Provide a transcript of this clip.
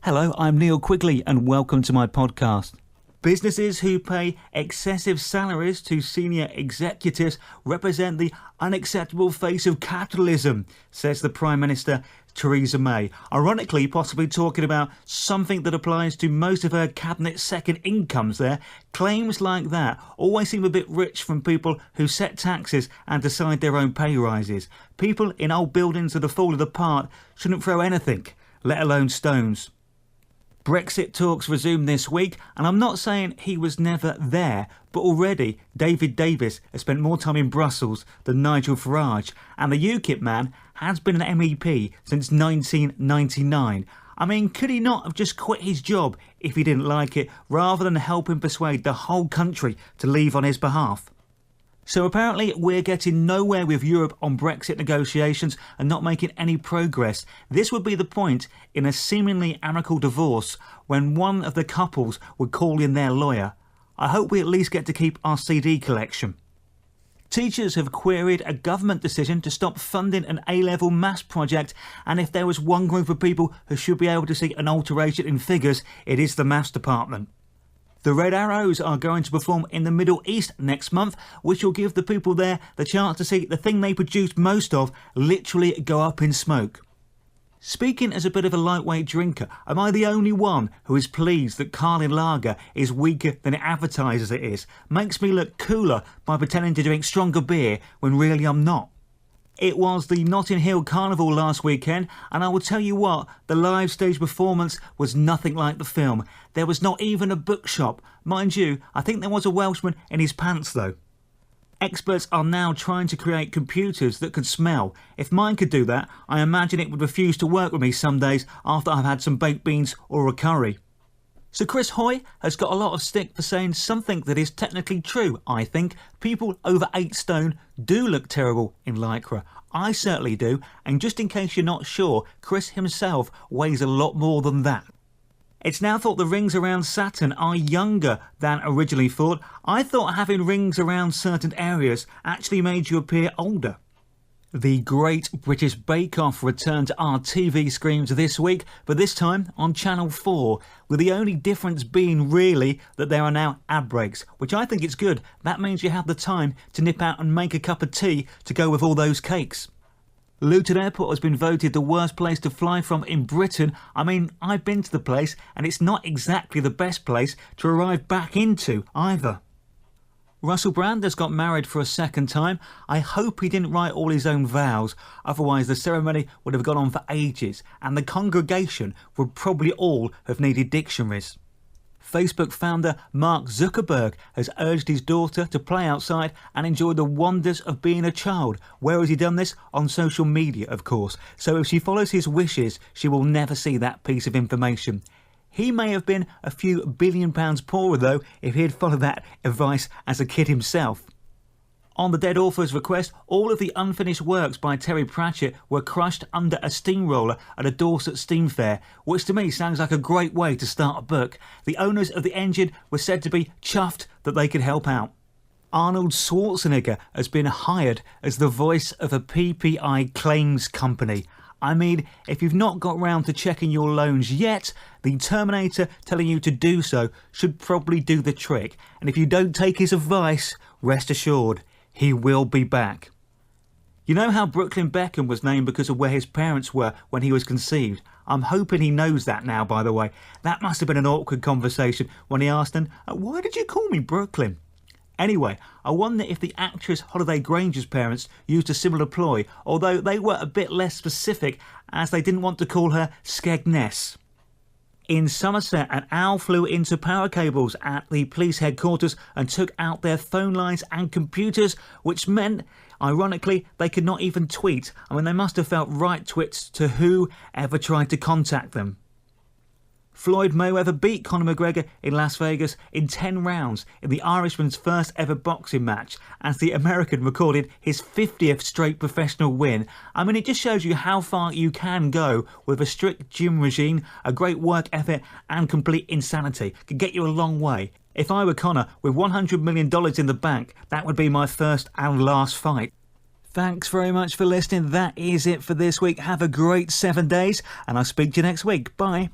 Hello, I'm Neil Quigley and welcome to my podcast. Businesses who pay excessive salaries to senior executives represent the unacceptable face of capitalism, says the Prime Minister Theresa May, ironically possibly talking about something that applies to most of her cabinet's second incomes there. Claims like that always seem a bit rich from people who set taxes and decide their own pay rises. People in old buildings that have fallen apart shouldn't throw anything, let alone stones. Brexit talks resume this week, and I'm not saying he was never there, but already David Davis has spent more time in Brussels than Nigel Farage, and the UKIP man has been an MEP since 1999. I mean, could he not have just quit his job if he didn't like it, rather than help him persuade the whole country to leave on his behalf? So apparently we're getting nowhere with Europe on Brexit negotiations and not making any progress. This would be the point in a seemingly amicable divorce when one of the couples would call in their lawyer. I hope we at least get to keep our CD collection. Teachers have queried a government decision to stop funding an A-level maths project, and if there was one group of people who should be able to see an alteration in figures, it is the maths department. The Red Arrows are going to perform in the Middle East next month, which will give the people there the chance to see the thing they produce most of literally go up in smoke. Speaking as a bit of a lightweight drinker, am I the only one who is pleased that Carling Lager is weaker than it advertises it is? Makes me look cooler by pretending to drink stronger beer when really I'm not. It was the Notting Hill Carnival last weekend, and I will tell you what, the live stage performance was nothing like the film. There was not even a bookshop. Mind you, I think there was a Welshman in his pants though. Experts are now trying to create computers that can smell. If mine could do that, I imagine it would refuse to work with me some days after I've had some baked beans or a curry. So Chris Hoy has got a lot of stick for saying something that is technically true, I think. People over 8 stone do look terrible in Lycra. I certainly do, and just in case you're not sure, Chris himself weighs a lot more than that. It's now thought the rings around Saturn are younger than originally thought. I thought having rings around certain areas actually made you appear older. The Great British Bake Off returned to our TV screens this week, but this time on Channel 4, with the only difference being really that there are now ad breaks, which I think is good. That means you have the time to nip out and make a cup of tea to go with all those cakes. Luton Airport has been voted the worst place to fly from in Britain. I mean, I've been to the place and it's not exactly the best place to arrive back into either. Russell Brand has got married for a second time. I hope he didn't write all his own vows, otherwise the ceremony would have gone on for ages and the congregation would probably all have needed dictionaries. Facebook founder Mark Zuckerberg has urged his daughter to play outside and enjoy the wonders of being a child. Where has he done this? On social media, of course. So if she follows his wishes, she will never see that piece of information. He may have been a few £billion poorer though if he had followed that advice as a kid himself. On the dead author's request, all of the unfinished works by Terry Pratchett were crushed under a steamroller at a Dorset steam fair, which to me sounds like a great way to start a book. The owners of the engine were said to be chuffed that they could help out. Arnold Schwarzenegger has been hired as the voice of a PPI claims company. I mean, if you've not got round to checking your loans yet, the Terminator telling you to do so should probably do the trick. And if you don't take his advice, rest assured, he will be back. You know how Brooklyn Beckham was named because of where his parents were when he was conceived? I'm hoping he knows that now, by the way. That must have been an awkward conversation when he asked him, "Why did you call me Brooklyn?" Anyway, I wonder if the actress Holiday Granger's parents used a similar ploy, although they were a bit less specific as they didn't want to call her Skegness. In Somerset, an owl flew into power cables at the police headquarters and took out their phone lines and computers, which meant, ironically, they could not even tweet. I mean, they must have felt right twits to whoever tried to contact them. Floyd Mayweather beat Conor McGregor in Las Vegas in 10 rounds in the Irishman's first ever boxing match as the American recorded his 50th straight professional win. I mean, it just shows you how far you can go with a strict gym regime, a great work ethic and complete insanity. Could get you a long way. If I were Conor with $100 million in the bank, that would be my first and last fight. Thanks very much for listening. That is it for this week. Have a great 7 days and I'll speak to you next week. Bye.